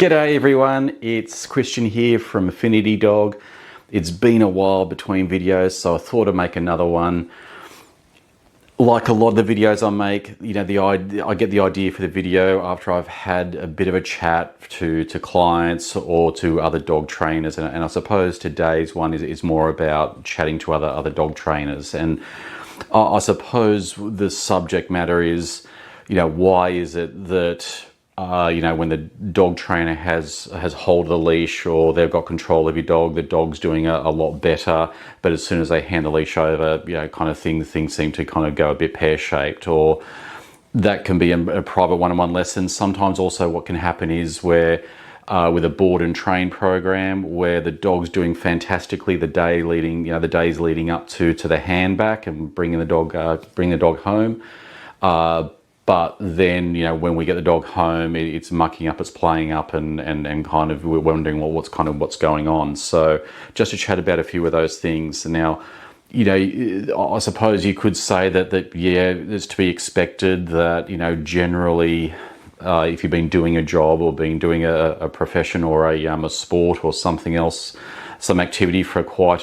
G'day everyone, it's Christian here from Affinity Dog. It's been a while between videos, so I thought I'd make another one. Like a lot of the videos I make, I get the idea for the video after I've had a bit of a chat to clients or to other dog trainers, and I suppose today's one is more about chatting to other dog trainers. And I suppose the subject matter is, why is it that when the dog trainer has hold of the leash or they've got control of your dog, the dog's doing a lot better, but as soon as they hand the leash over, kind of things seem to kind of go a bit pear-shaped. Or that can be a private one-on-one lesson. Sometimes also what can happen is where with a board and train program where the dog's doing fantastically the days leading up to the hand back and bringing the dog home. But then, when we get the dog home, it's mucking up, it's playing up, and kind of we're wondering, well, what's going on. So just to chat about a few of those things. Now, I suppose you could say that it's to be expected that, generally, if you've been doing a job or been doing a profession or a sport or something else, some activity for quite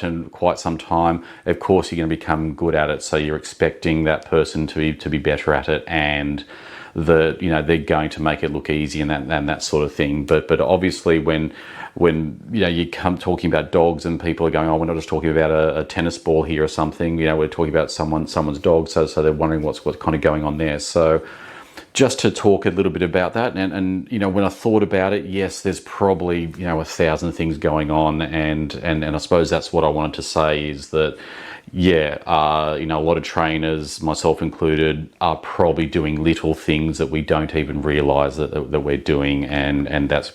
some time, of course you're going to become good at it. So you're expecting that person to be better at it, and they're going to make it look easy and that sort of thing. But obviously when you come talking about dogs and people are going, oh, we're not just talking about a tennis ball here or something. We're talking about someone's dog. So they're wondering what's kind of going on there. So just to talk a little bit about that, and when I thought about it, yes, there's probably 1,000 things going on, and I suppose that's what I wanted to say is that a lot of trainers, myself included, are probably doing little things that we don't even realise that we're doing, and that's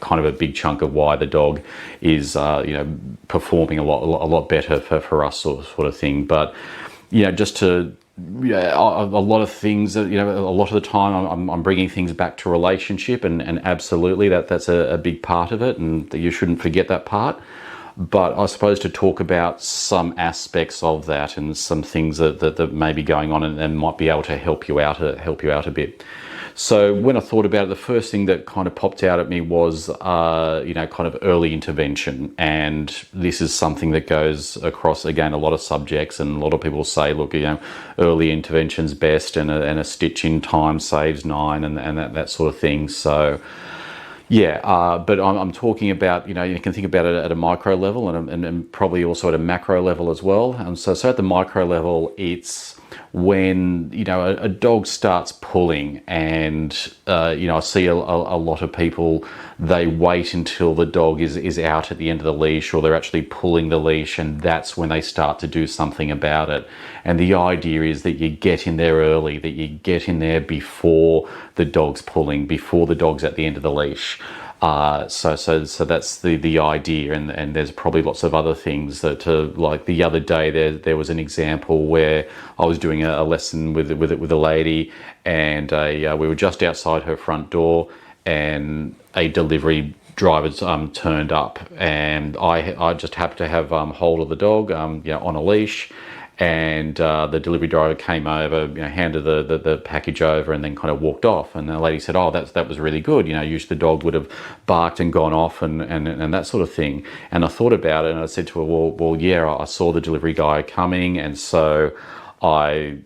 kind of a big chunk of why the dog is performing a lot better for us sort of thing. But just to a lot of things that a lot of the time I'm bringing things back to relationship, and absolutely that's a big part of it, and you shouldn't forget that part. But I suppose to talk about some aspects of that and some things that may be going on and might be able to help you out a bit. So when I thought about it, the first thing that kind of popped out at me was, kind of early intervention. And this is something that goes across, again, a lot of subjects, and a lot of people say, look, early intervention's best, and a stitch in time saves 9, and that sort of thing. So, but I'm talking about, you can think about it at a micro level and probably also at a macro level as well. And so at the micro level, it's when a dog starts pulling, and I see a lot of people, they wait until the dog is out at the end of the leash, or they're actually pulling the leash, and that's when they start to do something about it. And the idea is that you get in there early, that you get in there before the dog's pulling, before the dog's at the end of the leash. So that's the idea, and there's probably lots of other things that, like the other day, there was an example where I was doing a lesson with a lady, and we were just outside her front door, and a delivery driver turned up, and I just happened to have hold of the dog, on a leash. And the delivery driver came over, handed the package over, and then kind of walked off. And the lady said, "Oh, that was really good. Usually the dog would have barked and gone off and that sort of thing." And I thought about it, and I said to her, "Well, yeah, I saw the delivery guy coming, and so I,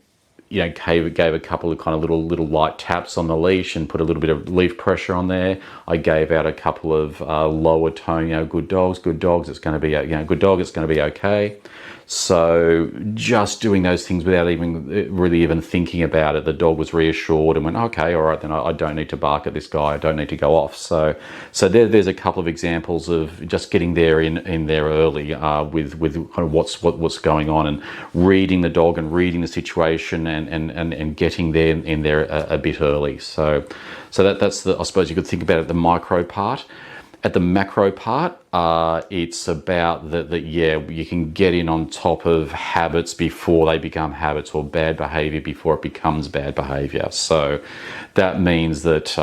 gave a couple of kind of little light taps on the leash and put a little bit of leaf pressure on there. I gave out a couple of lower tone, good dogs, it's going to be, good dog, it's going to be okay." So just doing those things without even thinking about it, the dog was reassured and went, okay, all right, then I don't need to bark at this guy, I don't need to go off. So there's a couple of examples of just getting there in there early with kind of what's going on, and reading the dog and reading the situation and getting there in there a bit early. So that's I suppose you could think about it, the micro part. At the macro part, it's about that you can get in on top of habits before they become habits, or bad behavior before it becomes bad behavior. So that means that,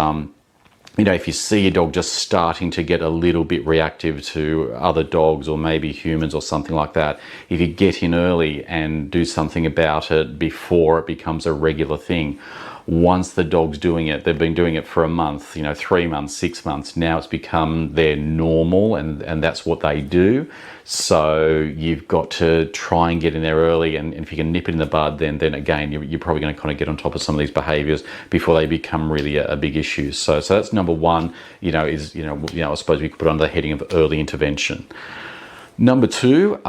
if you see your dog just starting to get a little bit reactive to other dogs or maybe humans or something like that, if you get in early and do something about it before it becomes a regular thing, Once the dog's doing it, they've been doing it for a month, 3 months, 6 months. Now it's become their normal, and that's what they do. So you've got to try and get in there early, and if you can nip it in the bud, then again, you're probably going to kind of get on top of some of these behaviours before they become really a big issue. So that's number one. I suppose we could put under the heading of early intervention. Number two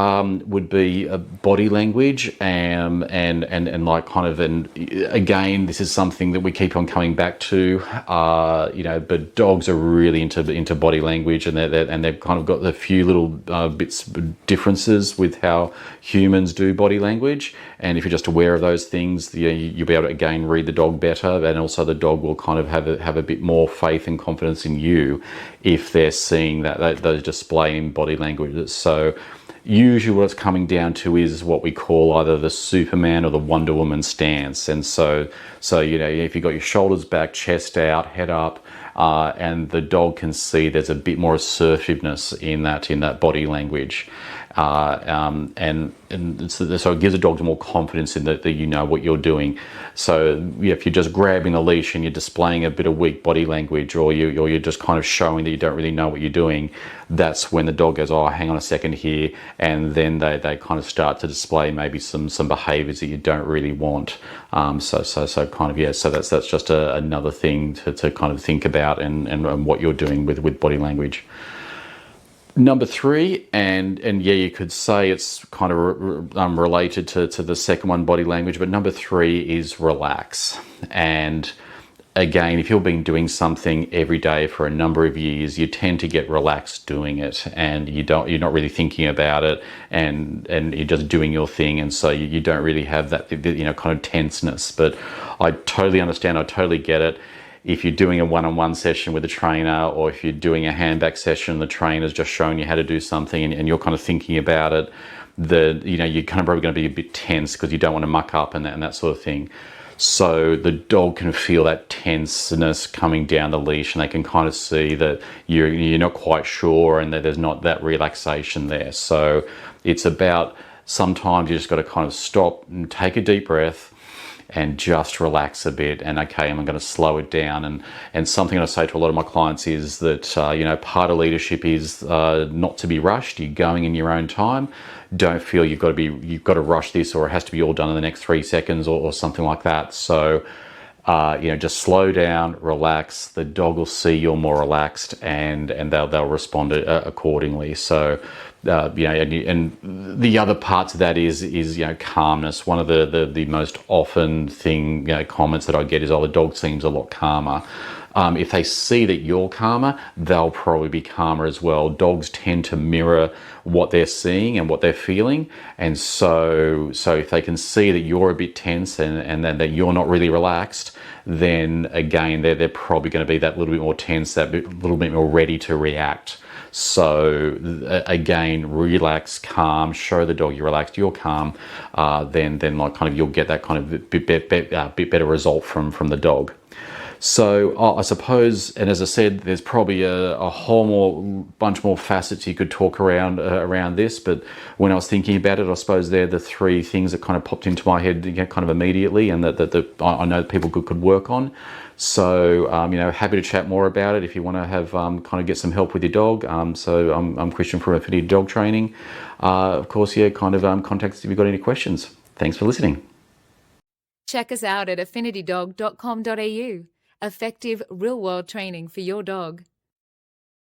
would be body language, and like kind of, and again, this is something that we keep on coming back to. But dogs are really into body language, and they've kind of got a few little differences with how humans do body language. And if you're just aware of those things, you'll be able to again read the dog better, and also the dog will kind of have a bit more faith and confidence in you if they're seeing those display in body language. So usually what it's coming down to is what we call either the Superman or the Wonder Woman stance. And so if you've got your shoulders back, chest out, head up, and the dog can see there's a bit more assertiveness in that body language. So it gives the dog more confidence in that you know what you're doing. So if you're just grabbing the leash and you're displaying a bit of weak body language, or you're just kind of showing that you don't really know what you're doing, that's when the dog goes, oh, hang on a second here, and then they kind of start to display maybe some behaviours that you don't really want. So that's just another thing to kind of think about and what you're doing with body language. Number three, and you could say it's kind of related to the second one, body language, but number three is relax. And again, if you've been doing something every day for a number of years, you tend to get relaxed doing it, and you're not really thinking about it, and you're just doing your thing, and so you don't really have that kind of tenseness. But I totally understand, I totally get it. If you're doing a one-on-one session with a trainer, or if you're doing a handback session, the trainer's just showing you how to do something, and you're kind of thinking about it, you're kind of probably going to be a bit tense because you don't want to muck up and that sort of thing. So the dog can feel that tenseness coming down the leash, and they can kind of see that you're not quite sure, and that there's not that relaxation there. So it's about, sometimes you just got to kind of stop and take a deep breath and just relax a bit, and okay, I'm going to slow it down. And something I say to a lot of my clients is that part of leadership is not to be rushed. You're going in your own time. Don't feel you've got to rush this, or it has to be all done in the next 3 seconds or something like that. So just slow down, relax. The dog will see you're more relaxed, and they'll respond accordingly. So and the other part to that is calmness. One of the most often comments that I get is, oh, the dog seems a lot calmer. If they see that you're calmer, they'll probably be calmer as well. Dogs tend to mirror what they're seeing and what they're feeling, and so if they can see that you're a bit tense and that you're not really relaxed, then again they're probably going to be that little bit more tense, little bit more ready to react. So again, relax, calm, show the dog you're relaxed, you're calm, then like kind of you'll get that kind of bit better result from the dog. So I suppose, and as I said, there's probably a whole bunch more facets you could talk around this, but when I was thinking about it, I suppose they're the three things that kind of popped into my head kind of immediately, and that I know people could work on. So, happy to chat more about it if you want to have kind of get some help with your dog. So I'm Christian from Affinity Dog Training. Of course, contact us if you've got any questions. Thanks for listening. Check us out at affinitydog.com.au. Effective real-world training for your dog.